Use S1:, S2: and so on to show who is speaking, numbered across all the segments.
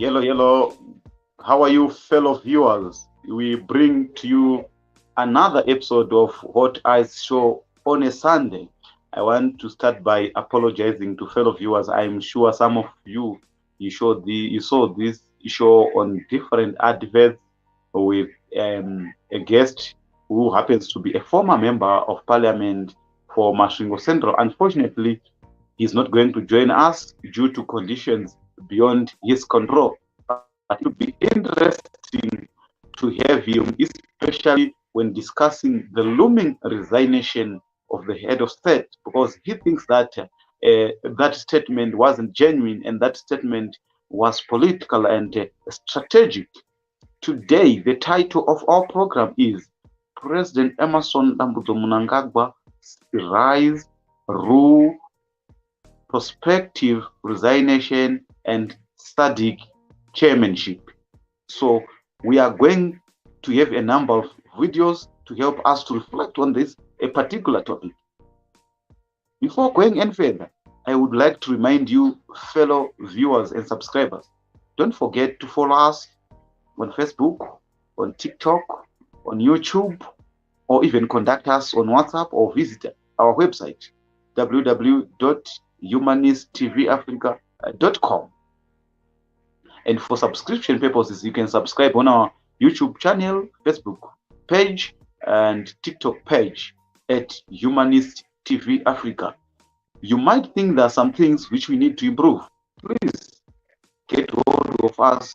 S1: Yellow. How are you, fellow viewers? We bring to you another episode of Hot Eyes Show on a Sunday. I want to start by apologizing to fellow viewers. I'm sure some of you saw this show on different adverts with a guest who happens to be a former member of parliament for Masvingo Central. Unfortunately, he's not going to join us due to conditions beyond his control. But it will be interesting to have him, especially when discussing the looming resignation of the head of state, because he thinks that that statement wasn't genuine and that statement was political and strategic. Today, the title of our program is President Emerson Mnangagwa Rise, Rule, Prospective, Resignation, and SADC Chairmanship. So we are going to have a number of videos to help us to reflect on this a particular topic. Before going any further, I would like to remind you, fellow viewers and subscribers, don't forget to follow us on Facebook, on TikTok, on YouTube, or even contact us on WhatsApp or visit our website www.humanisttvafrica.com. And for subscription purposes, you can subscribe on our YouTube channel, Facebook page, and TikTok page at Humanist TV Africa. You might think there are some things which we need to improve. Please get hold of us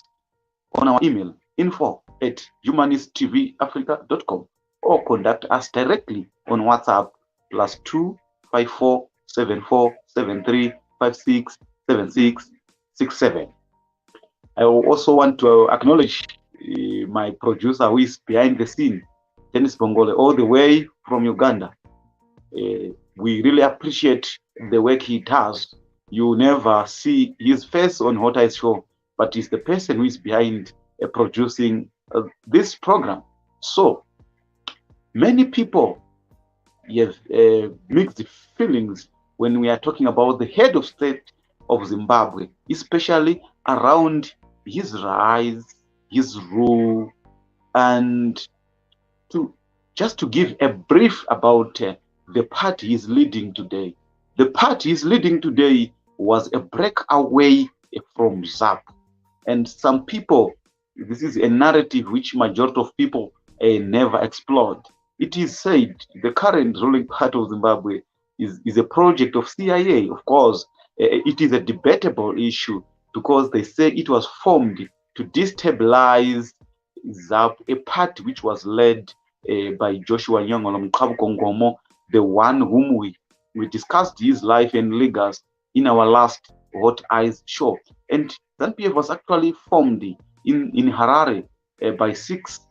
S1: on our email, info@humanisttvafrica.com, or contact us directly on WhatsApp +2 54 74 73 56 76 67. I also want to acknowledge my producer who is behind the scene, Dennis Bongole, all the way from Uganda. We really appreciate the work he does. You never see his face on Hot Eyes Show, but he's the person who is behind producing this program. So many people have mixed feelings when we are talking about the head of state of Zimbabwe, especially around his rise, his rule, and just to give a brief about the party he's leading today. The party he's leading today was a breakaway from ZAP. And some people, this is a narrative which majority of people never explored. It is said the current ruling party of Zimbabwe is a project of CIA. Of course, it is a debatable issue because they say it was formed to destabilize ZAP, a party which was led by Joshua Nyong'o Mqhabukongomo, the one whom we discussed his life and legacy in our last Hot Eyes show. And ZANU-PF was actually formed in Harare by 6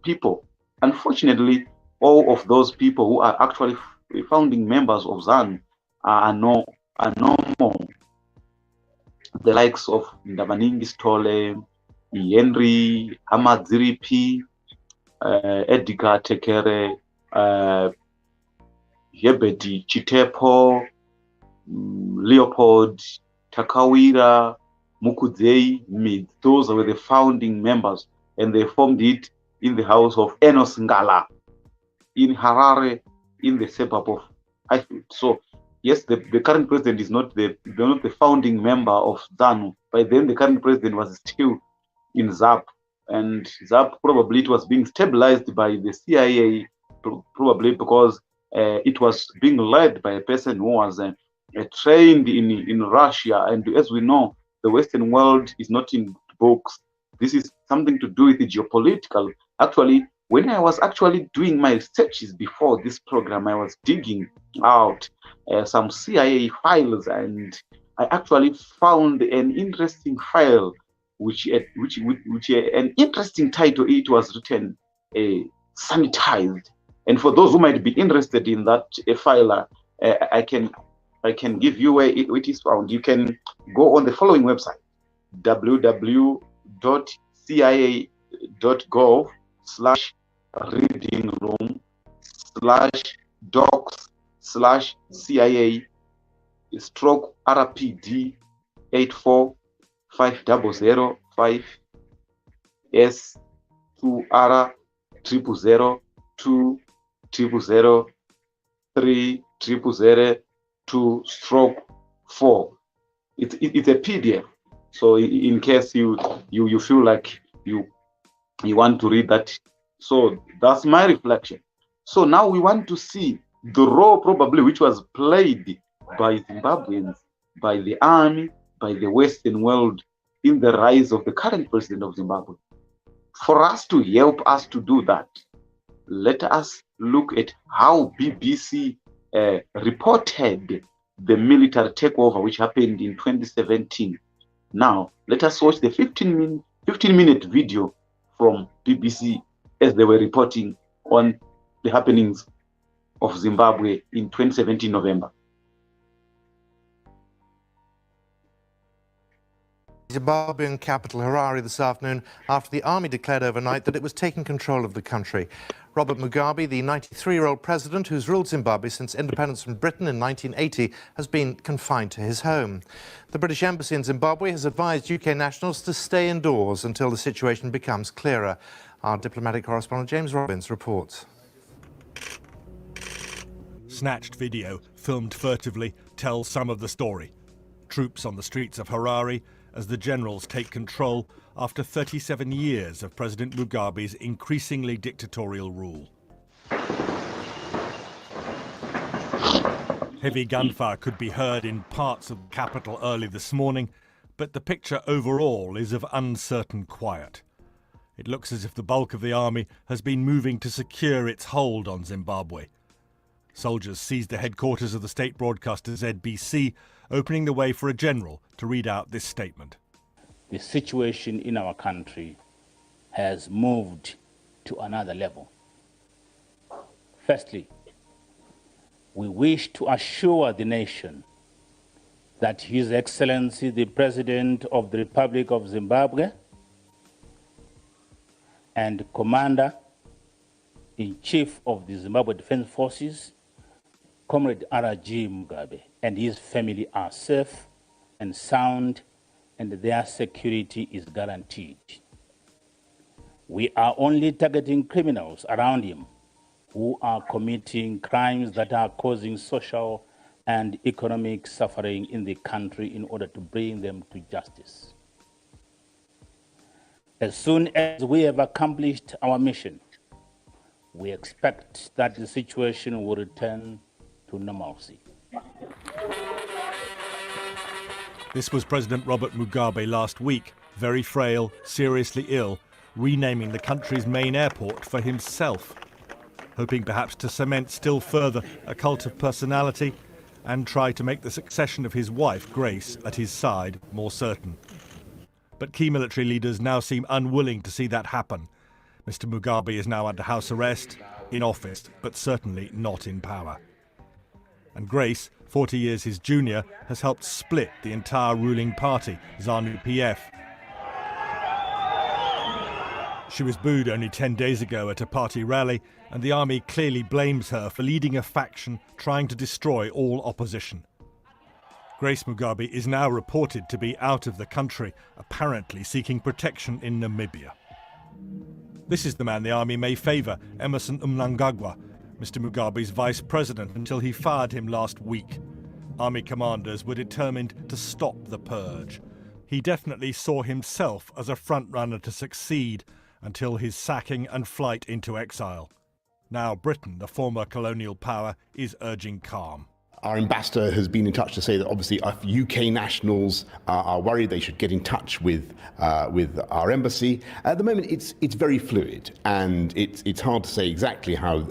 S1: people. Unfortunately, all of those people who are actually founding members of ZANU are no more. The likes of Ndabaningi Stole, Henry Amadziripi, Edgar Tekere, Yebedi Chitepo, Leopold Takawira, Mukudzei, Mid. Those were the founding members, and they formed it in the house of Enos Ngala in Harare, in the suburb of Highfield. So yes, the current president is not the founding member of ZANU. By then, the current president was still in ZAP, and ZAP probably it was being stabilized by the CIA, probably because it was being led by a person who was trained in Russia. And as we know, the Western world is not in books. This is something to do with the geopolitical. Actually, when I was actually doing my researches before this program, I was digging out some CIA files, and I actually found an interesting file, which an interesting title. It was written "Sanitized." And for those who might be interested in that file, I can give you where it is found. You can go on the following website: www.cia.gov/reading room/docs/CIA/RPD 84 5005 S2R 000 2 000 3 000 2 stroke 4. It's a PDF. So in case you feel like you want to read that, so that's my reflection. So now we want to see the role probably which was played by Zimbabweans, by the army, by the Western world in the rise of the current president of Zimbabwe. For us to help us to do that, let us look at how BBC reported the military takeover which happened in 2017. Now, let us watch the 15-minute video from BBC as they were reporting on the happenings of Zimbabwe in 2017 November.
S2: Zimbabwean capital Harare this afternoon after the army declared overnight that it was taking control of the country. Robert Mugabe, the 93-year-old president who's ruled Zimbabwe since independence from Britain in 1980, has been confined to his home. The British Embassy in Zimbabwe has advised UK nationals to stay indoors until the situation becomes clearer. Our diplomatic correspondent James Robbins reports.
S3: Snatched video, filmed furtively, tells some of the story. Troops on the streets of Harare as the generals take control after 37 years of President Mugabe's increasingly dictatorial rule. Heavy gunfire could be heard in parts of the capital early this morning, but the picture overall is of uncertain quiet. It looks as if the bulk of the army has been moving to secure its hold on Zimbabwe. Soldiers seized the headquarters of the state broadcaster SADC, opening the way for a general to read out this statement.
S4: The situation in our country has moved to another level. Firstly, we wish to assure the nation that His Excellency the President of the Republic of Zimbabwe and Commander-in-Chief of the Zimbabwe Defense Forces, Comrade R.G. Mugabe, and his family are safe and sound, and their security is guaranteed. We are only targeting criminals around him who are committing crimes that are causing social and economic suffering in the country in order to bring them to justice. As soon as we have accomplished our mission, we expect that the situation will return to normalcy.
S3: This was President Robert Mugabe last week, very frail, seriously ill, renaming the country's main airport for himself, hoping perhaps to cement still further a cult of personality and try to make the succession of his wife, Grace, at his side more certain. But key military leaders now seem unwilling to see that happen. Mr. Mugabe is now under house arrest, in office, but certainly not in power. And Grace, 40 years his junior, has helped split the entire ruling party, ZANU-PF. She was booed only 10 days ago at a party rally, and the army clearly blames her for leading a faction trying to destroy all opposition. Grace Mugabe is now reported to be out of the country, apparently seeking protection in Namibia. This is the man the army may favour, Emerson Mnangagwa, Mr. Mugabe's vice president until he fired him last week. Army commanders were determined to stop the purge. He definitely saw himself as a front-runner to succeed until his sacking and flight into exile. Now Britain, the former colonial power, is urging calm.
S5: Our ambassador has been in touch to say that obviously if UK nationals are worried, they should get in touch with our embassy. At the moment, it's very fluid, and it's hard to say exactly how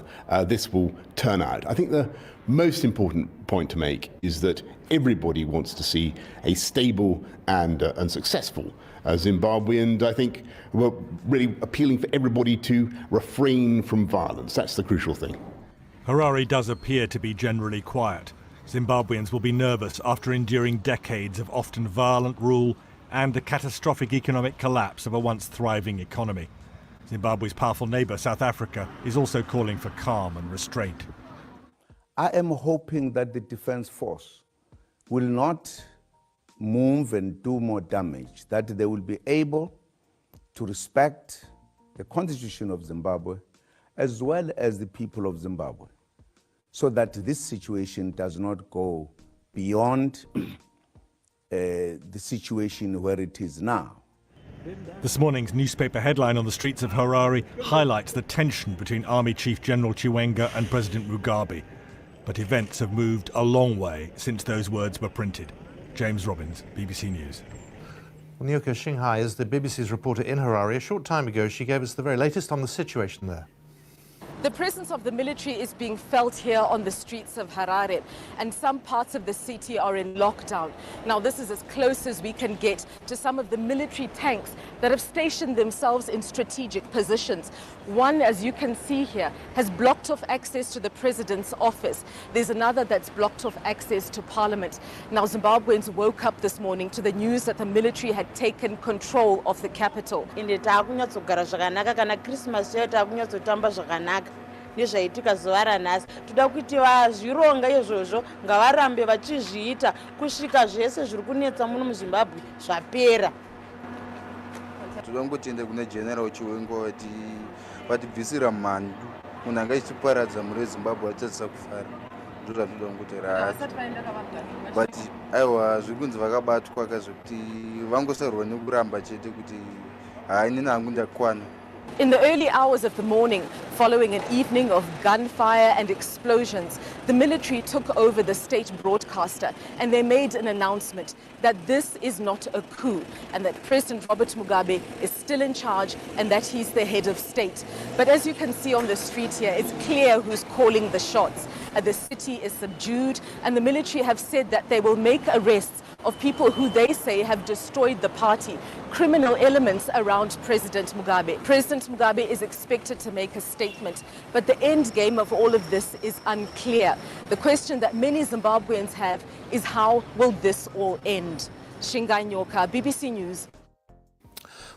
S5: this will turn out. I think the most important point to make is that everybody wants to see a stable and successful Zimbabwe, and I think we're really appealing for everybody to refrain from violence. That's the crucial thing.
S3: Harare does appear to be generally quiet. Zimbabweans will be nervous after enduring decades of often violent rule and the catastrophic economic collapse of a once thriving economy. Zimbabwe's powerful neighbour, South Africa, is also calling for calm and restraint.
S6: I am hoping that the Defence Force will not move and do more damage, that they will be able to respect the Constitution of Zimbabwe as well as the people of Zimbabwe, so that this situation does not go beyond the situation where it is now.
S3: This morning's newspaper headline on the streets of Harare highlights the tension between Army Chief General Chiwenga and President Mugabe. But events have moved a long way since those words were printed. James Robbins, BBC News.
S2: Well, Nyoka Shinghai is the BBC's reporter in Harare. A short time ago, she gave us the very latest on the situation there.
S7: The presence of the military is being felt here on the streets of Harare, and some parts of the city are in lockdown. Now, this is as close as we can get to some of the military tanks that have stationed themselves in strategic positions. One, as you can see here, has blocked off access to the president's office. There's another that's blocked off access to parliament. Now, Zimbabweans woke up this morning to the news that the military had taken control of the capital.
S8: nezvaitika zuva ranhasi toda kuti vazvironga izvozvo ngavarambe vachizviita kusvika zvese zviri kunetsa muno muZimbabwe zvapera.
S9: Toda kungotenda kune General Chiwenga vatibvisira mhandu munhu anga achiparadza muri weZimbabwe atadzisa kufara ndo zvatoda kungotera but aiwa zviri kunzi vakabatwa kazvokuti vangosarurwa nekuramba chete kuti hai nini hangu ndakwana.
S7: In the early hours of the morning, following an evening of gunfire and explosions, the military took over the state broadcaster and they made an announcement that this is not a coup and that President Robert Mugabe is still in charge and that he's the head of state. But as you can see on the street here, it's clear who's calling the shots. The city is subdued and the military have said that they will make arrests of people who they say have destroyed the party, criminal elements around President Mugabe. President Mugabe is expected to make a statement, but the end game of all of this is unclear. The question that many Zimbabweans have is how will this all end? Shingai Nyoka, BBC News.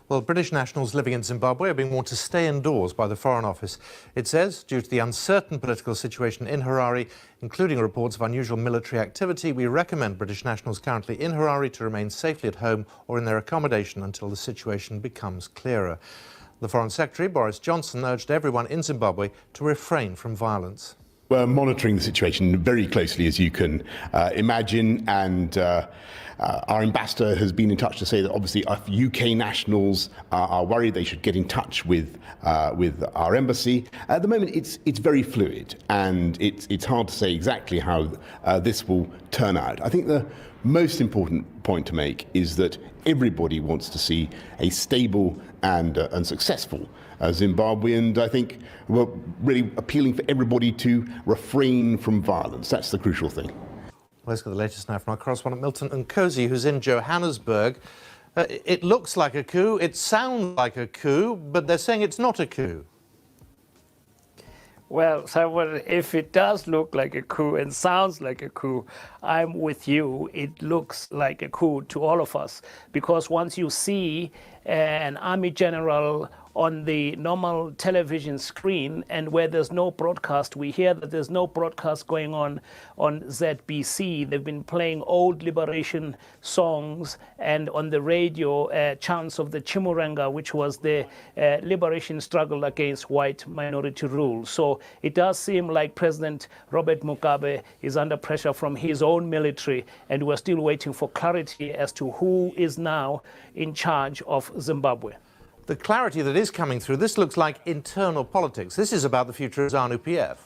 S2: Well, British nationals living in Zimbabwe are being warned to stay indoors by the Foreign Office. It says, due to the uncertain political situation in Harare, including reports of unusual military activity, we recommend British nationals currently in Harare to remain safely at home or in their accommodation until the situation becomes clearer. The Foreign Secretary, Boris Johnson, urged everyone in Zimbabwe to refrain from violence.
S5: We're monitoring the situation very closely, as you can imagine, and our ambassador has been in touch to say that obviously if UK nationals are worried, they should get in touch with our embassy. At the moment, it's very fluid, and it's hard to say exactly how this will turn out. I think the most important point to make is that everybody wants to see a stable and successful Zimbabwe, and I think we're really appealing for everybody to refrain from violence. That's the crucial thing.
S2: Let's get the latest now from our correspondent Milton Nkosi, who's in Johannesburg. It looks like a coup, it sounds like a coup, but they're saying it's not a coup.
S10: Well, Simon, if it does look like a coup and sounds like a coup, I'm with you. It looks like a coup to all of us, because once you see an army general on the normal television screen and where there's no broadcast, we hear that there's no broadcast going on ZBC. They've been playing old liberation songs, and on the radio, chants of the Chimurenga, which was the liberation struggle against white minority rule. So it does seem like President Robert Mugabe is under pressure from his own military, and we're still waiting for clarity as to who is now in charge of Zimbabwe.
S2: The clarity that is coming through, this looks like internal politics. This is about the future of ZANU-PF.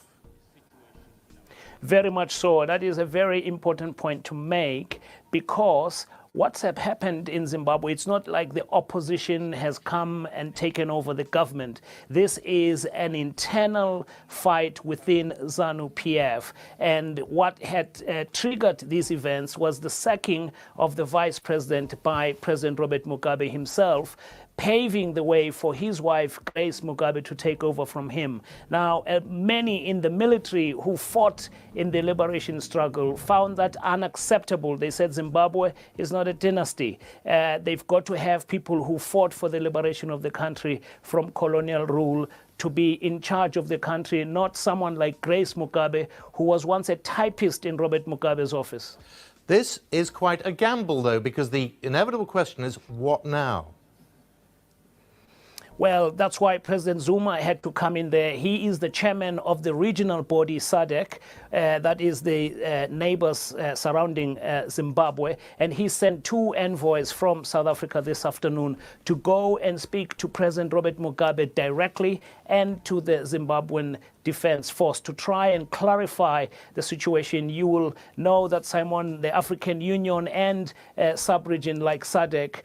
S10: Very much so. That is a very important point to make, because what's happened in Zimbabwe, it's not like the opposition has come and taken over the government. This is an internal fight within ZANU-PF. And what had triggered these events was the sacking of the vice president by President Robert Mugabe himself, paving the way for his wife, Grace Mugabe, to take over from him. Now, many in the military who fought in the liberation struggle found that unacceptable. They said Zimbabwe is not a dynasty. They've got to have people who fought for the liberation of the country from colonial rule to be in charge of the country, not someone like Grace Mugabe, who was once a typist in Robert Mugabe's office.
S2: This is quite a gamble, though, because the inevitable question is, what now?
S10: Well, that's why President Zuma had to come in there. He is the chairman of the regional body SADC, that is the neighbors surrounding Zimbabwe, and he sent 2 envoys from South Africa this afternoon to go and speak to President Robert Mugabe directly and to the Zimbabwean Defense Force to try and clarify the situation. You will know that, Simon, the African Union and sub-region like SADC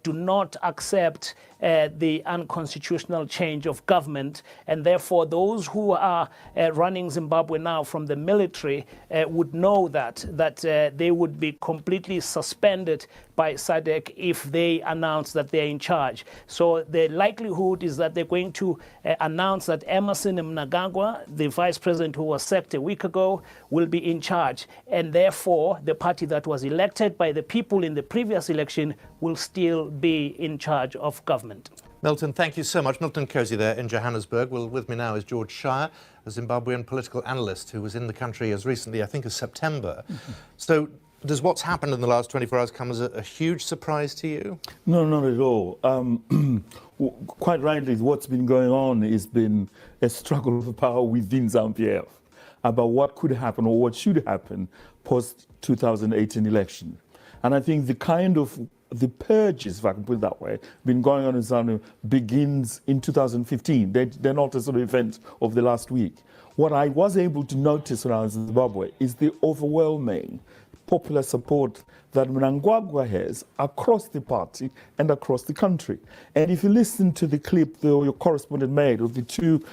S10: do not accept the unconstitutional change of government, and therefore those who are running Zimbabwe now from the military would know that they would be completely suspended by SADC if they announce that they're in charge. So the likelihood is that they're going to announce that Emerson Mnangagwa, the vice president who was sacked a week ago, will be in charge, and therefore the party that was elected by the people in the previous election will still be in charge of government.
S2: Milton, thank you so much. Milton Cozy there in Johannesburg. Well, with me now is George Shire, a Zimbabwean political analyst who was in the country as recently, I think, as September. So does what's happened in the last 24 hours come as a huge surprise to you?
S11: No, not at all. Quite rightly, what's been going on has been a struggle for power within ZANU-PF about what could happen or what should happen post-2018 election. And I think the purges, if I can put it that way, been going on in ZANU begins in 2015. They're not a sort of event of the last week. What I was able to notice when I was in Zimbabwe is the overwhelming popular support that Mnangagwa has across the party and across the country. And if you listen to the clip that your correspondent made of the 2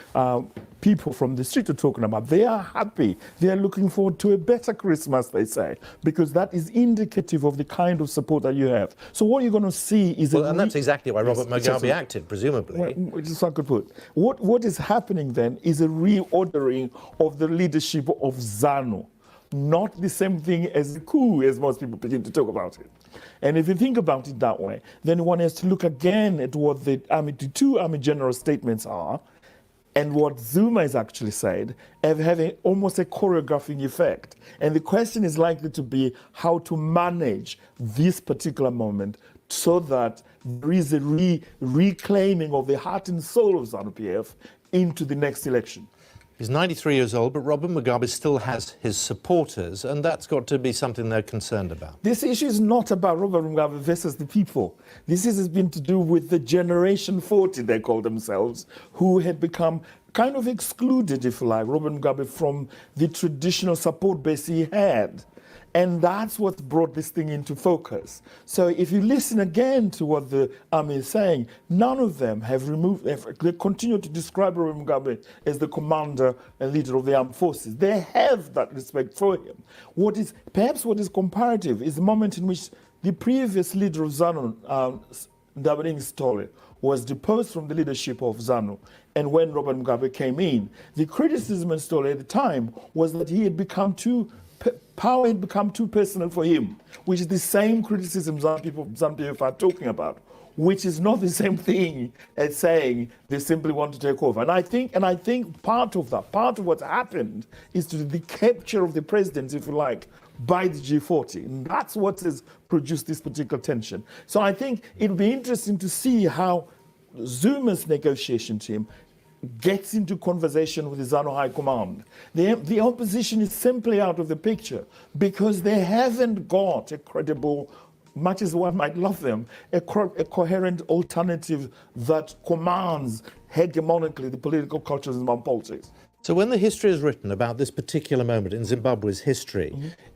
S11: people from the street are talking about, they are happy. They are looking forward to a better Christmas, they say, because that is indicative of the kind of support that you have. So what you're going to see is...
S2: Well, and that's exactly why Robert Mugabe acted, presumably.
S11: Well, just I could put. What is happening then is a reordering of the leadership of ZANU. Not the same thing as the coup, as most people begin to talk about it. And if you think about it that way, then one has to look again at what the 2 army general statements are, and what Zuma has actually said, having almost a choreographing effect. And the question is likely to be how to manage this particular moment so that there is a reclaiming of the heart and soul of ZANU-PF into the next election.
S2: He's 93 years old, but Robert Mugabe still has his supporters, and that's got to be something they're concerned about.
S11: This issue is not about Robert Mugabe versus the people. This has been to do with the Generation 40, they call themselves, who had become kind of excluded, if you like, Robert Mugabe from the traditional support base he had. And that's what brought this thing into focus. So if you listen again to what the army is saying, none of them have removed, they continue to describe Robert Mugabe as the commander and leader of the armed forces. They have that respect for him. Perhaps what is comparative is the moment in which the previous leader of ZANU, Ndabeni Stole, was deposed from the leadership of ZANU. And when Robert Mugabe came in, the criticism of Stole at the time was that he had become power had become too personal for him, which is the same criticism some people are talking about, which is not the same thing as saying they simply want to take over. And I think part of what happened is to the capture of the president, if you like, by the G40. And that's what has produced this particular tension. So I think it'll be interesting to see how Zuma's negotiation team gets into conversation with the ZANU High Command. The opposition is simply out of the picture because they haven't got a credible, much as one might love them, a coherent alternative that commands hegemonically the political culture of Zimbabwe politics.
S2: So when the history is written about this particular moment in Zimbabwe's history,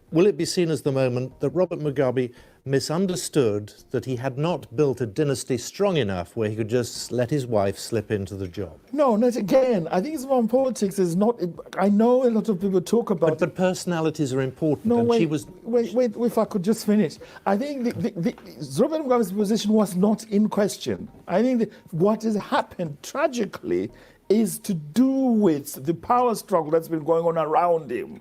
S2: will it be seen as the moment that Robert Mugabe misunderstood that he had not built a dynasty strong enough where he could just let his wife slip into the job?
S11: No, not again. I think Zimbabwean politics is not... I know a lot of people talk about...
S2: But personalities are important.
S11: No,
S2: and
S11: wait,
S2: she was...
S11: wait, if I could just finish. I think Robert Mugabe's position was not in question. I think what has happened tragically is to do with the power struggle that's been going on around him.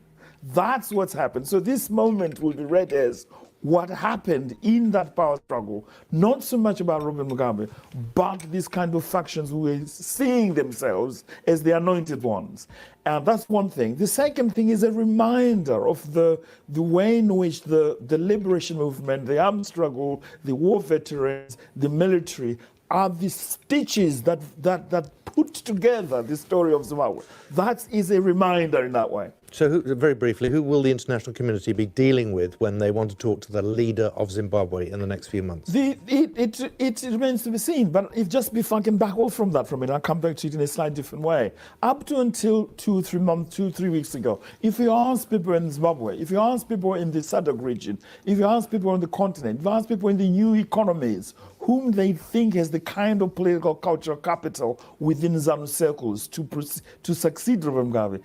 S11: That's what's happened. So this moment will be read as what happened in that power struggle, not so much about Robert Mugabe, but these kind of factions who were seeing themselves as the anointed ones. And that's one thing. The second thing is a reminder of the way in which the liberation movement, the armed struggle, the war veterans, the military are the stitches that put together the story of Zimbabwe. That is a reminder in that way.
S2: So very briefly, who will the international community be dealing with when they want to talk to the leader of Zimbabwe in the next few months?
S11: It remains to be seen, but if if I can back off from that for a minute, I'll come back to it in a slightly different way. Up to until 2-3 weeks ago, if you ask people in Zimbabwe, if you ask people in the SADC region, if you ask people on the continent, if you ask people in the new economies, whom they think has the kind of political cultural capital within ZANU circles to succeed Robert Mugabe,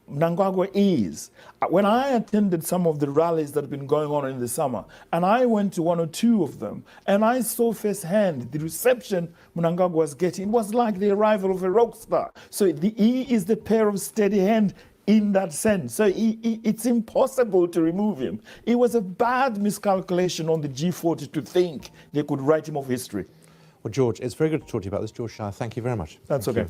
S11: Mnangagwa is. When I attended some of the rallies that have been going on in the summer, and I went to 1 or 2 of them, and I saw firsthand the reception Mnangagwa was getting. It was like the arrival of a rock star. So he is the pair of steady hand in that sense. So it's impossible to remove him. It was a bad miscalculation on the G40 to think they could write him off history.
S2: Well, George, it's very good to talk to you about this. George Shire, thank you very much.
S11: That's okay.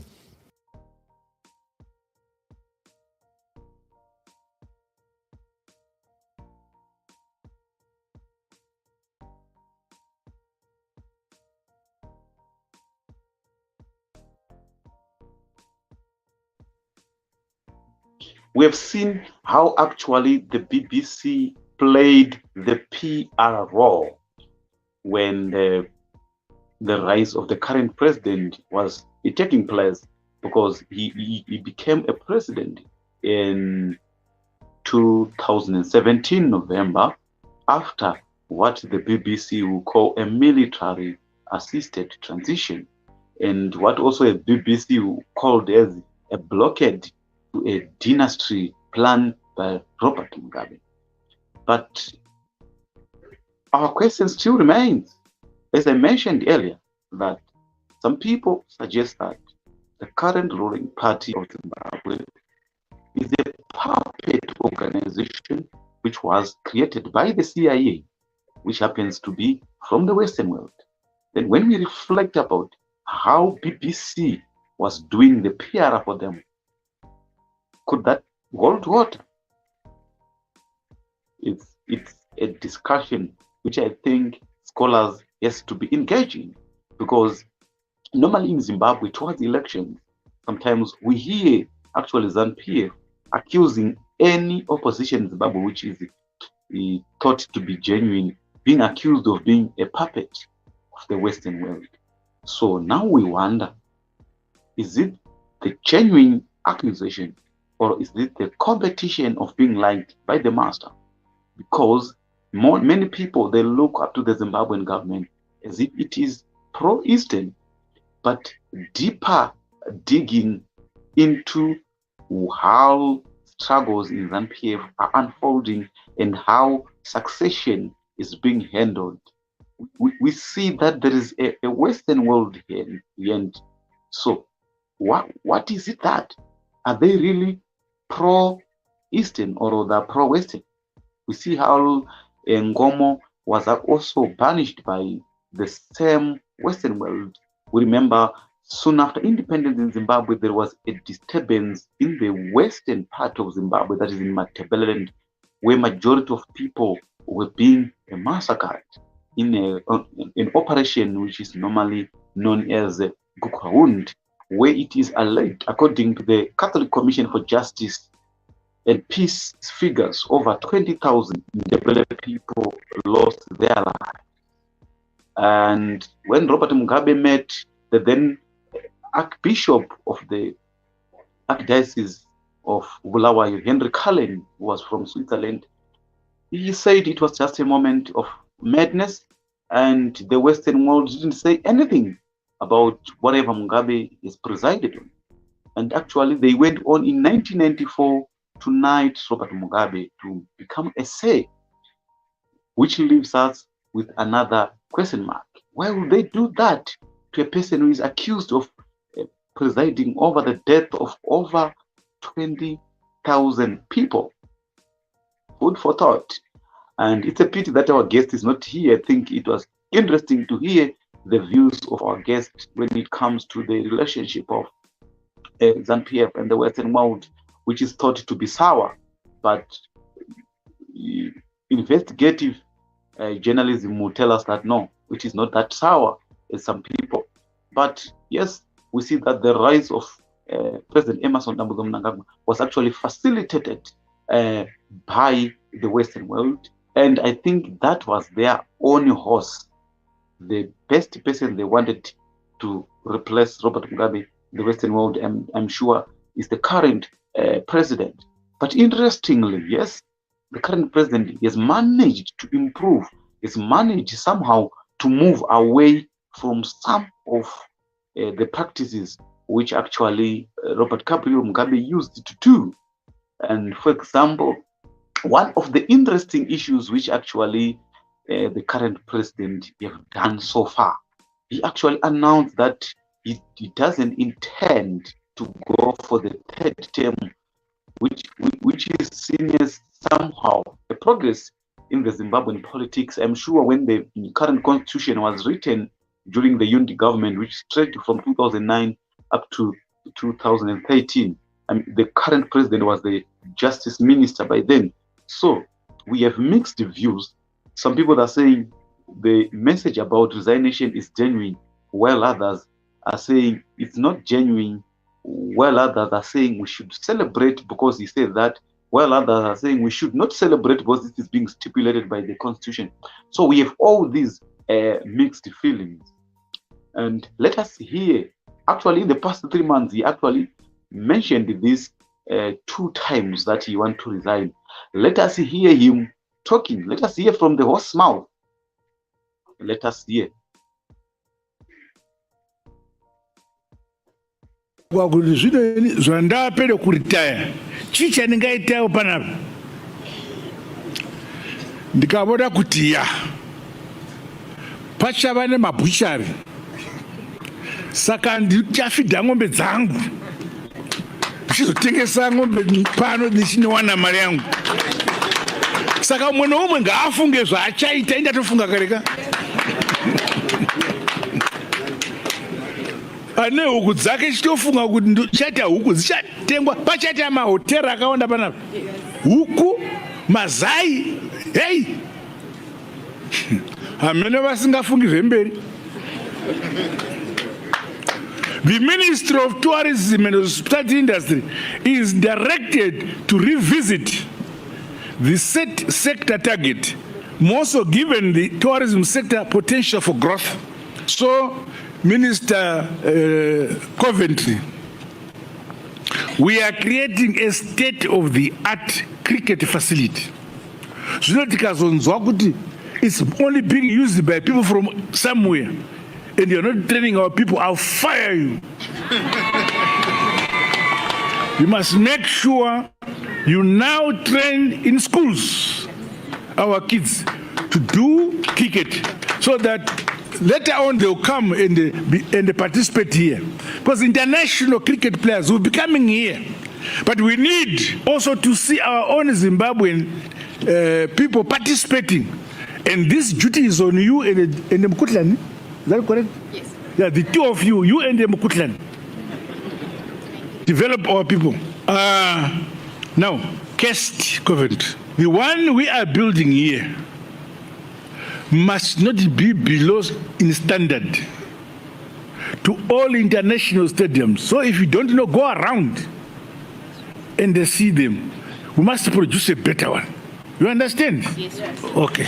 S1: We have seen how actually the BBC played the PR role when the rise of the current president was taking place, because he became a president in 2017 November, after what the BBC will call a military assisted transition, and what also a BBC called as a blockade to a dynasty plan by Robert Mugabe. But our question still remains, as I mentioned earlier, that some people suggest that the current ruling party of Zimbabwe is a puppet organization which was created by the CIA, which happens to be from the Western world. Then when we reflect about how BBC was doing the PR for them, could that hold water? It's a discussion which I think scholars has to be engaging, because normally in Zimbabwe, towards elections, sometimes we hear actually ZANU-PF accusing any opposition in Zimbabwe which is thought to be genuine, being accused of being a puppet of the Western world. So now we wonder, is it the genuine accusation, or is it the competition of being liked by the master? Because many people, they look up to the Zimbabwean government as if it is pro-Eastern, but deeper digging into how struggles in ZANU-PF are unfolding and how succession is being handled, we see that there is a Western world here in the end. So what is it that? Are they really pro-Eastern or they're pro-Western? We see how Ngomo was also banished by the same Western world. We remember soon after independence in Zimbabwe, there was a disturbance in the western part of Zimbabwe, that is in Matabeleland, where majority of people were being massacred in an operation which is normally known as Gukahund, where it is alleged, according to the Catholic Commission for Justice and Peace figures, over 20,000 Ndebele people lost their lives. And when Robert Mugabe met the then Archbishop of the Archdiocese of Bulawayo, Henry Cullen, who was from Switzerland, he said it was just a moment of madness, and the Western world didn't say anything about whatever Mugabe is presided on. And actually, they went on in 1994 to knight Robert Mugabe to become a say, which leaves us with another question mark. Why would they do that to a person who is accused of presiding over the death of over 20,000 people? Food for thought. And it's a pity that our guest is not here. I think it was interesting to hear the views of our guest when it comes to the relationship of ZANU-PF and the Western world, which is thought to be sour. But investigative journalism will tell us that no, it is not that sour as some people. But yes, we see that the rise of President Emmerson Mnangagwa was actually facilitated by the Western world. And I think that was their own horse. The best person they wanted to replace Robert Mugabe, the Western world, I'm sure, is the current president. But interestingly, yes, the current president has managed to improve, has managed somehow to move away from some of the practices which actually Robert Mugabe used to do. And for example, one of the interesting issues which actually the current president have done so far, he actually announced that he doesn't intend to go for the third term, which is seen as somehow a progress in the Zimbabwean politics. I'm sure when the current constitution was written during the unity government, which stretched from 2009 up to 2013, the current president was the justice minister by then. So we have mixed views. Some people are saying the message about resignation is genuine, while others are saying it's not genuine, while others are saying we should celebrate because he said that, while others are saying we should not celebrate because this is being stipulated by the constitution. So we have all these mixed feelings. And let us hear, actually in the past 3 months, he actually mentioned this 2 times that he wants to resign. Let us hear him talking. Let us hear from the horse's mouth. Let us hear.
S12: Kwakuti zvino zvandapere kuritaya chicha ndingaitawo panapa ndikabona kuti ya pachava nemabhuchari saka ndichafidha ng'ombe dzangu ndichizotengesa ng'ombe pano ndichinowana mari yangu. Saka umwe noumwe ngaafunge zvaachaita, indatofunga kareka. Ane huku dzake chitofunga kuti ndichaita huku dzichatengwa, pachaita mahotera akawanda panapa. Huku, mazai, hey! Hamene vasingafungi zvemberi. The Ministry of Tourism and Hospitality Industry is directed to revisit the set sector target, more so given the tourism sector potential for growth. So, Minister Coventry, we are creating a state-of-the-art cricket facility. It's only being used by people from somewhere, and you're not training our people, I'll fire you. You must make sure you now train in schools our kids to do cricket so that later on they'll come and participate here. Because international cricket players will be coming here. But we need also to see our own Zimbabwean people participating. And this duty is on you and the Mkutlan. Is that correct? Yes. Yeah, the two of you, you and the Mkutlan. Develop our people. Now, Kest Covent. The one we are building here must not be below in standard to all international stadiums. So if you don't know, go around and see them. We must produce a better one. You understand? Yes, sir. Okay.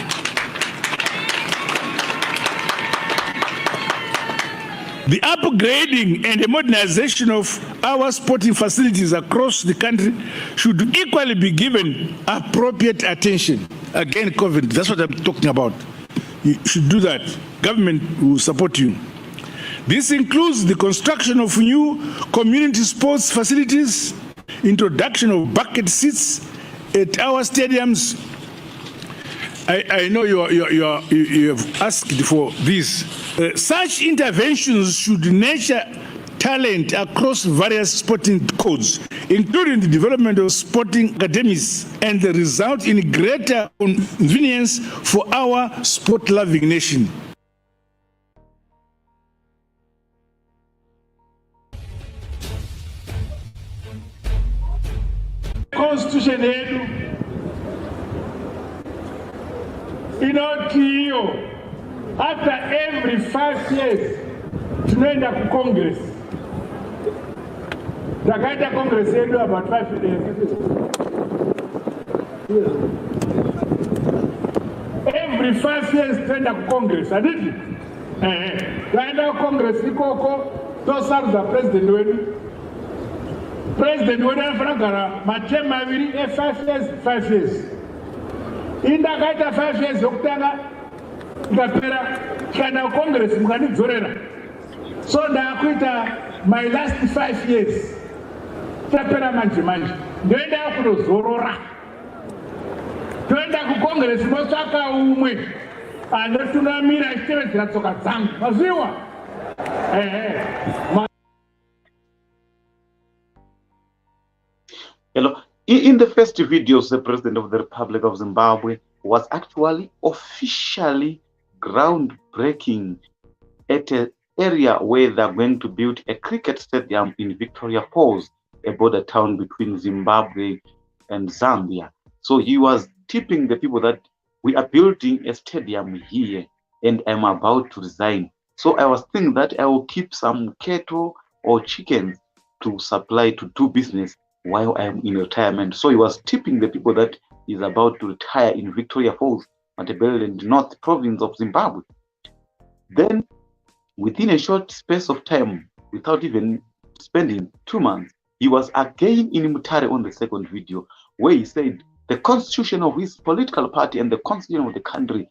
S12: The upgrading and the modernization of our sporting facilities across the country should equally be given appropriate attention. Again, COVID, that's what I'm talking about. You should do that. Government will support you. This includes the construction of new community sports facilities, introduction of bucket seats at our stadiums. I know you have asked for this. Such interventions should nurture talent across various sporting codes, including the development of sporting academies, and the result in greater convenience for our sport-loving nation. Constitution yetu inotio after every 5 years tunaenda ku Congress. Takaita Congress yetu about 5 years. Every 5 years tunaenda ku Congress, aditi? Tunaenda ku Congress ikoko tosaruza president wetu. President wetu anafana machema maviri 5 years, 5 years. Inda kaita 5 years yokutanga ngapera kana Congress mukanidzorera. So ndakuita my last 5 years. Tapera manje. Ndoenda kudozorora. Toenda ku Congress motsvaka umwe. Anotungamira chitevedzera tsoka dzangu. Maziwa?
S1: Hello. In the first videos, the President of the Republic of Zimbabwe was actually officially groundbreaking at an area where they're going to build a cricket stadium in Victoria Falls, a border town between Zimbabwe and Zambia. So he was tipping the people that we are building a stadium here and I'm about to resign. So I was thinking that I will keep some cattle or chickens to supply to do business while I'm in retirement. So he was tipping the people that he's about to retire in Victoria Falls, Matabeleland, North Province of Zimbabwe. Then, within a short space of time, without even spending 2 months, he was again in Mutare on the second video, where he said the constitution of his political party and the constitution of the country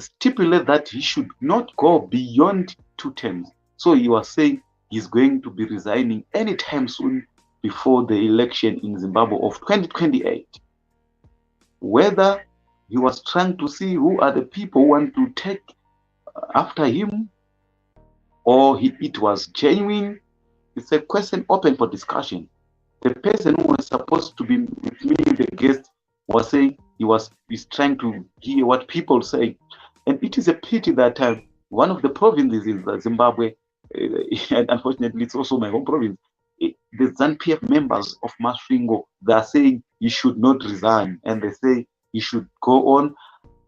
S1: stipulate that he should not go beyond 2 terms. So he was saying he's going to be resigning anytime soon before the election in Zimbabwe of 2028. Whether he was trying to see who are the people who want to take after him, or it was genuine, it's a question open for discussion. The person who was supposed to be with me, the guest, was saying he's trying to hear what people say. And it is a pity that one of the provinces in Zimbabwe, and unfortunately it's also my home province, the ZANU-PF members of Masvingo, they are saying he should not resign, and they say he should go on.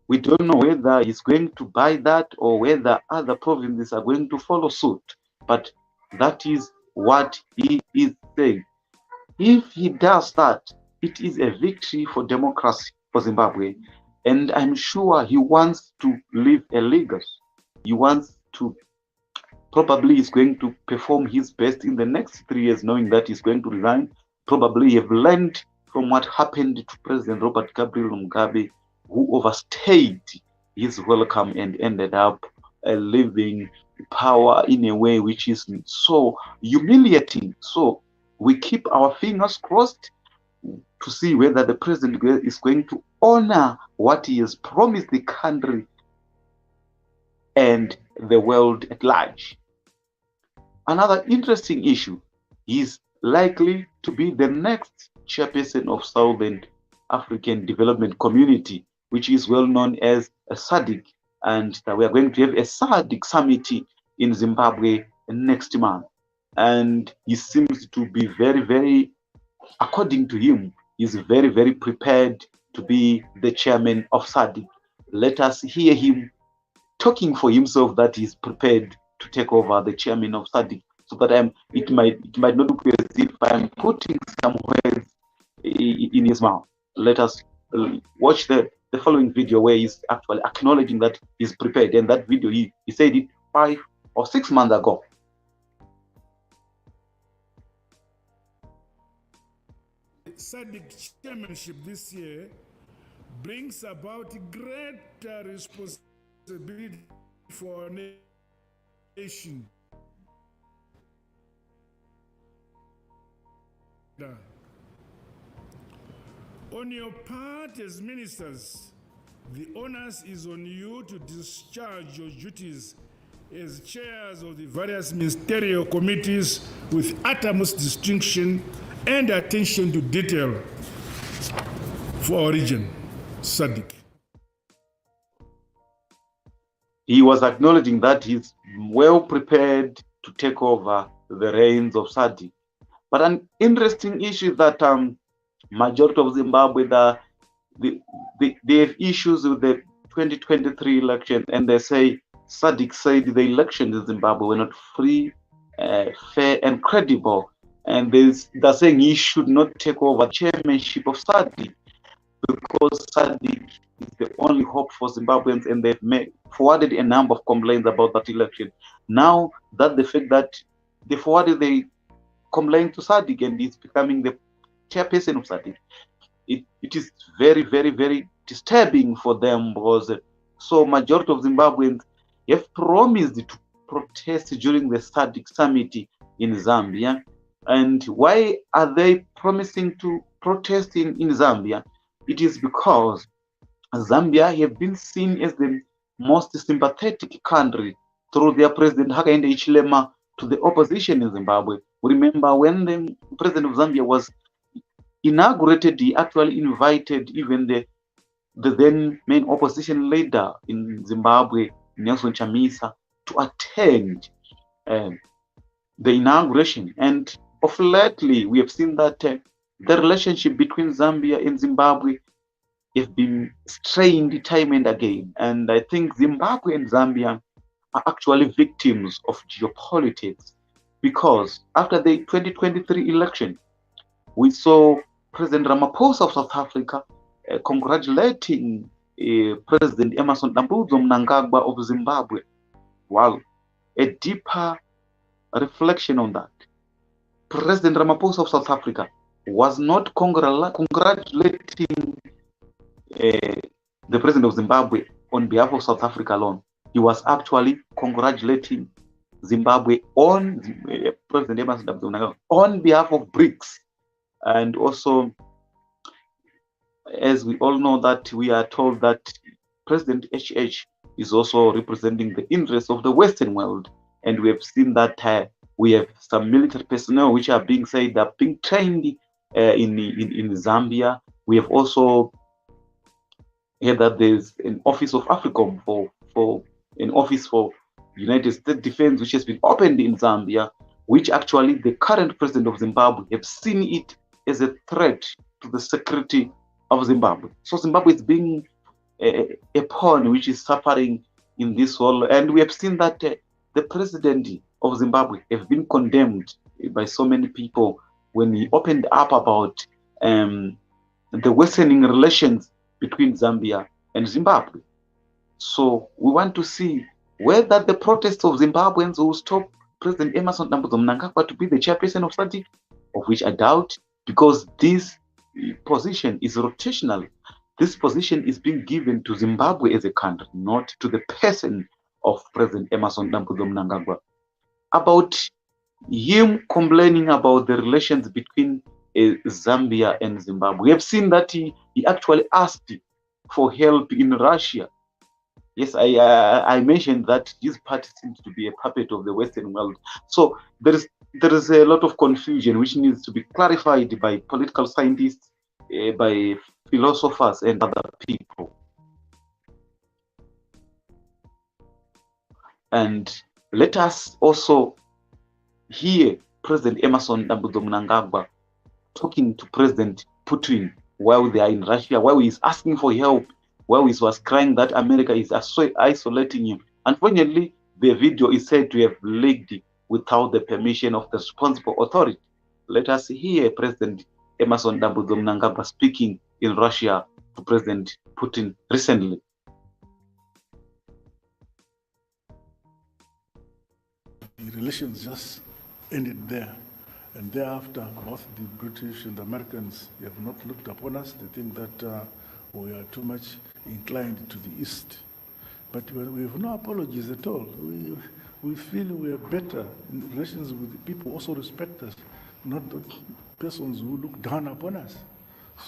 S1: We don't know whether he's going to buy that or whether other provinces are going to follow suit, but that is what he is saying. If he does that, it is a victory for democracy for Zimbabwe, and I'm sure he wants to leave a legacy. He wants to, probably is going to perform his best in the next 3 years, knowing that he's going to resign. Probably have learned from what happened to President Robert Gabriel Mugabe, who overstayed his welcome and ended up leaving power in a way which is so humiliating. So we keep our fingers crossed to see whether the president is going to honor what he has promised the country and the world at large. Another interesting issue is likely to be the next chairperson of Southern African Development Community, which is well known as a SADC, and we are going to have a SADC summit in Zimbabwe next month. And he seems to be very, according to him, he's very prepared to be the chairman of SADC. Let us hear him talking for himself that he's prepared to take over the chairman of SADC, so that it might not look as if I'm putting some words in his mouth. Let us watch the following video where he's actually acknowledging that he's prepared, and that video he said it 5 or 6 months ago.
S12: SADC chairmanship this year brings about great responsibility for our nation. On your part as ministers, the onus is on you to discharge your duties as chairs of the various ministerial committees with utmost distinction and attention to detail for our region, SADC.
S1: He was acknowledging that he's well prepared to take over the reins of SADC. But an interesting issue is that majority of Zimbabwe, they have issues with the 2023 election, and they say SADC said the elections in Zimbabwe were not free, fair, and credible. And they're saying he should not take over the chairmanship of SADC because SADC is the only hope for Zimbabweans, and they've forwarded a number of complaints about that election. Now that the fact that they forwarded the complaint to SADC and he's becoming the chairperson of SADC, it is very, very, very disturbing for them, because so majority of Zimbabweans have promised to protest during the SADC summit in Zambia. And why are they promising to protest in Zambia? It is because Zambia have been seen as the most sympathetic country through their president Hakainde Hichilema to the opposition in Zimbabwe. Remember, when the president of Zambia was inaugurated, he actually invited even the then main opposition leader in Zimbabwe, Nelson Chamisa, to attend the inauguration. And of lately, we have seen that the relationship between Zambia and Zimbabwe have been strained time and again. And I think Zimbabwe and Zambia are actually victims of geopolitics, because after the 2023 election, we saw President Ramaphosa of South Africa congratulating President Emerson Mnangagwa of Zimbabwe. Well, a deeper reflection on that, President Ramaphosa of South Africa was not congratulating the President of Zimbabwe on behalf of South Africa alone. He was actually congratulating Zimbabwe on President Emerson Mnangagwa on behalf of BRICS. And also, as we all know, that we are told that President HH is also representing the interests of the Western world. And we have seen that we have some military personnel which are being said are being trained in Zambia. We have also heard that there's an office of AFRICOM for an office for United States Defense, which has been opened in Zambia, which actually the current president of Zimbabwe have seen it as a threat to the security of Zimbabwe. So Zimbabwe is being a pawn which is suffering in this whole, and we have seen that the president of Zimbabwe have been condemned by so many people when he opened up about the worsening relations between Zambia and Zimbabwe. So we want to see whether the protests of Zimbabweans will stop President Emerson Mnangagwa to be the chairperson of SADC, of which I doubt, because this position is rotational. This position is being given to Zimbabwe as a country, not to the person of President Emerson Mnangagwa. About him complaining about the relations between Zambia and Zimbabwe, we have seen that he actually asked for help in Russia. Yes, I mentioned that this party seems to be a puppet of the Western world. So there is a lot of confusion which needs to be clarified by political scientists, by philosophers and other people. And let us also hear President Emerson Mnangagwa talking to President Putin while they are in Russia, while he is asking for help, while he was crying that America is isolating him. Unfortunately, the video is said to have leaked without the permission of the responsible authority. Let us hear President Emerson Mnangagwa speaking in Russia to President Putin recently.
S12: The relations just ended there. And thereafter, both the British and the Americans have not looked upon us. They think that we are too much inclined to the East. But we have no apologies at all. We feel we are better in relations with the people who also respect us, not the persons who look down upon us.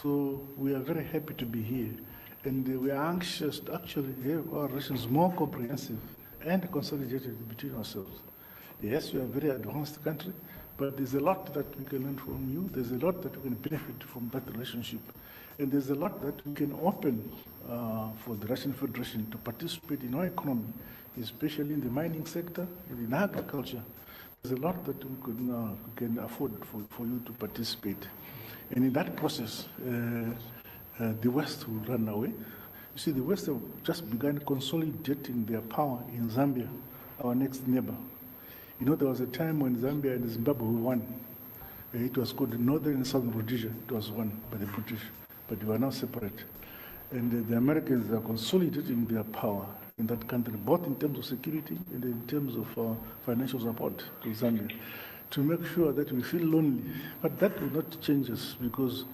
S12: So we are very happy to be here. And we are anxious to actually have our relations more comprehensive and consolidated between ourselves. Yes, you are a very advanced country, but there's a lot that we can learn from you. There's a lot that we can benefit from that relationship. And there's a lot that we can open for the Russian Federation to participate in our economy, especially in the mining sector and in agriculture. There's a lot that we can afford for you to participate. And in that process, the West will run away. You see, the West have just begun consolidating their power in Zambia, our next neighbor. You know, there was a time when Zambia and Zimbabwe won. It was called Northern and Southern Rhodesia. It was won by the British, but they were now separate. And the Americans are consolidating their power in that country, both in terms of security and in terms of financial support to Zambia, to make sure that we feel lonely. But that will not change us, because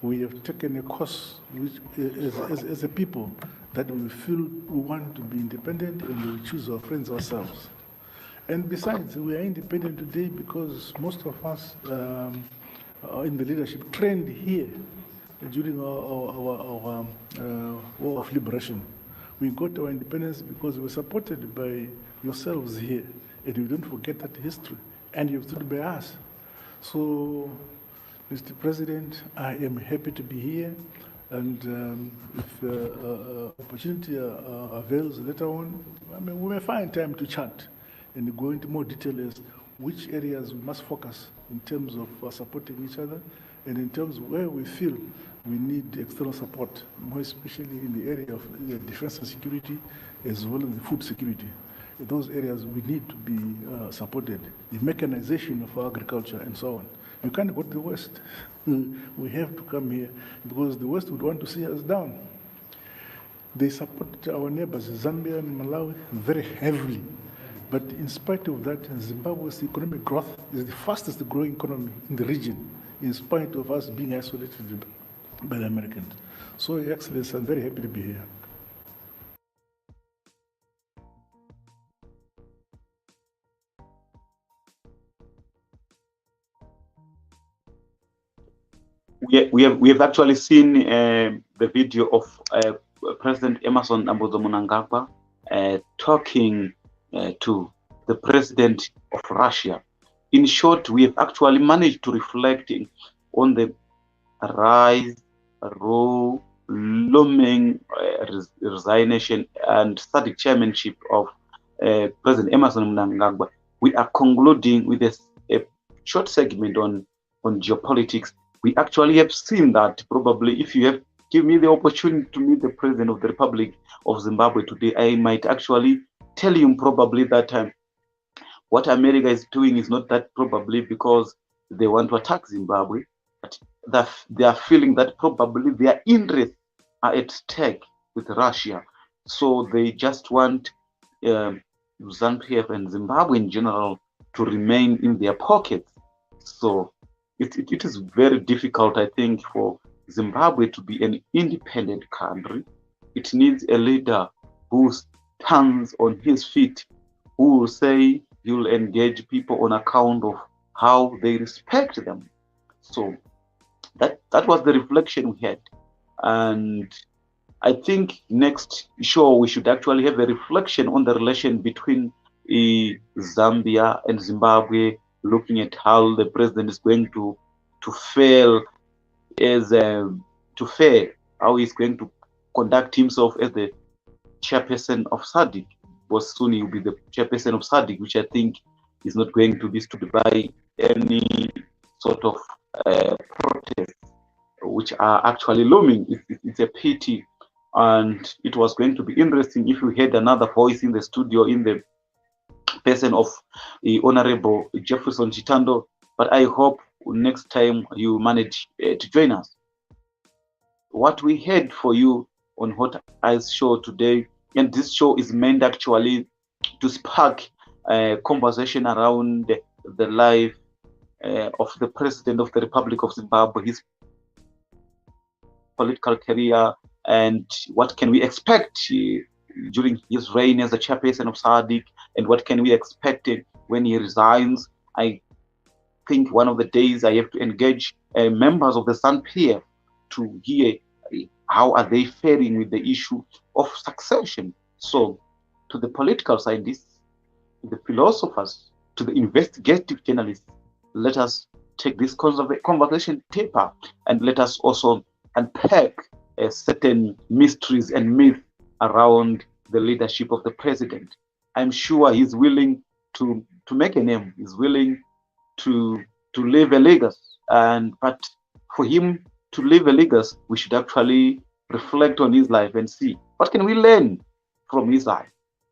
S12: we have taken a course which, as a people, that we feel we want to be independent, and we choose our friends ourselves. And besides, we are independent today because most of us in the leadership trained here during our war of liberation. We got our independence because we were supported by yourselves here, and we don't forget that history, and you stood by us. So, Mr. President, I am happy to be here, and if opportunity avails later on, I mean, we may find time to chat and go into more detail as which areas we must focus in terms of supporting each other, and in terms of where we feel we need external support, more especially in the area of defense and security, as well as the food security. In those areas we need to be supported, the mechanization of our agriculture and so on. You can't go to the West. We have to come here, because the West would want to see us down. They support our neighbors, Zambia and Malawi, very heavily. But in spite of that, Zimbabwe's economic growth is the fastest growing economy in the region, in spite of us being isolated by the Americans. So, Your Excellency, I'm very happy to be here.
S1: We have actually seen the video of President Emerson Mnangagwa talking to the president of Russia. In short, we have actually managed to reflect on the rise, looming resignation and SADC chairmanship of President Emerson Mnangagwa. We are concluding with a short segment on geopolitics. We actually have seen that probably if you have given me the opportunity to meet the President of the Republic of Zimbabwe today, I might actually tell you probably that what America is doing is not that probably because they want to attack Zimbabwe, but they are feeling that probably their interests are at stake with Russia. So they just want ZANU-PF and Zimbabwe in general to remain in their pockets. So it is very difficult, I think, for Zimbabwe to be an independent country. It needs a leader who stands on his feet, who will say he will engage people on account of how they respect them. So that was the reflection we had. And I think next show we should actually have a reflection on the relation between Zambia and Zimbabwe, looking at how the president is going to fail as how he's going to conduct himself as the chairperson of SADC. Because soon he will be the chairperson of SADC, which I think is not going to be stood by any sort of protests, which are actually looming. It's a pity, and it was going to be interesting if we had another voice in the studio in the person of the Honorable Jefferson Chitando, but I hope next time you manage to join us. What we had for you on Hot Eyes show today, and this show is meant actually to spark a conversation around the life of the President of the Republic of Zimbabwe, his political career, and what can we expect during his reign as the chairperson of SADC, and what can we expect when he resigns. I think one of the days I have to engage members of the ZANU-PF to hear how are they faring with the issue of succession. So to the political scientists, to the philosophers, to the investigative journalists, let us take this conversation deeper, and let us also unpack certain mysteries and myths around the leadership of the president. I'm sure he's willing to make a name. He's willing to leave a legacy, but for him to leave a legacy, we should actually reflect on his life and see what can we learn from his life.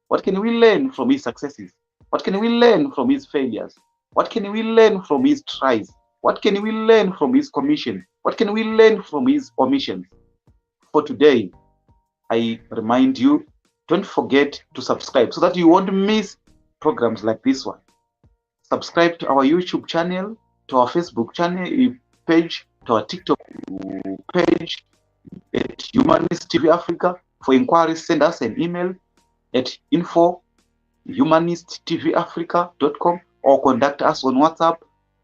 S1: What can we learn from his successes? What can we learn from his failures? What can we learn from his tries? What can we learn from his commission? What can we learn from his omissions? For today, I remind you, don't forget to subscribe so that you won't miss programs like this one. Subscribe to our YouTube channel, to our Facebook channel page, to our TikTok page at Humanist TV Africa. For inquiries, send us an email at info@humanisttvafrica.com or contact us on WhatsApp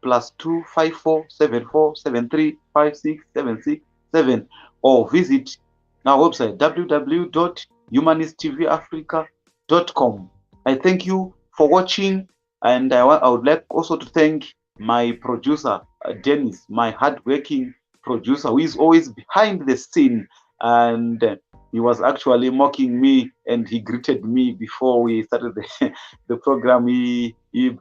S1: +254 74 73 56 767 or visit our website www.humanisttvafrica.com. I thank you for watching, and I would like also to thank my producer Dennis, my hardworking producer, who is always behind the scene, and he was actually mocking me, and he greeted me before we started the program. He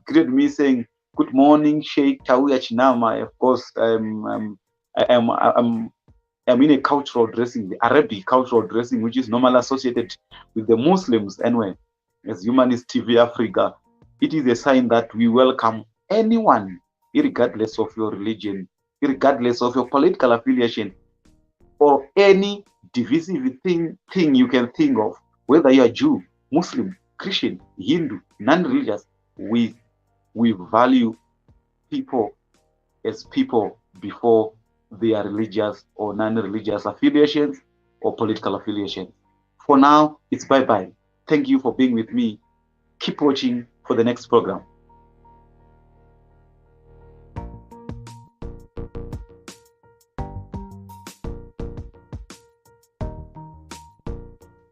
S1: greeted me saying, "Good morning, Sheikh Tawia Chinama." Of course, I'm in a cultural dressing, the Arabic cultural dressing, which is normally associated with the Muslims. Anyway, as Humanist TV Africa, it is a sign that we welcome anyone, regardless of your religion, regardless of your political affiliation, or any divisive thing you can think of, whether you are Jew, Muslim, Christian, Hindu, non-religious. We value people as people before their religious or non-religious affiliations or political affiliations. For now, it's bye-bye. Thank you for being with me. Keep watching for the next program.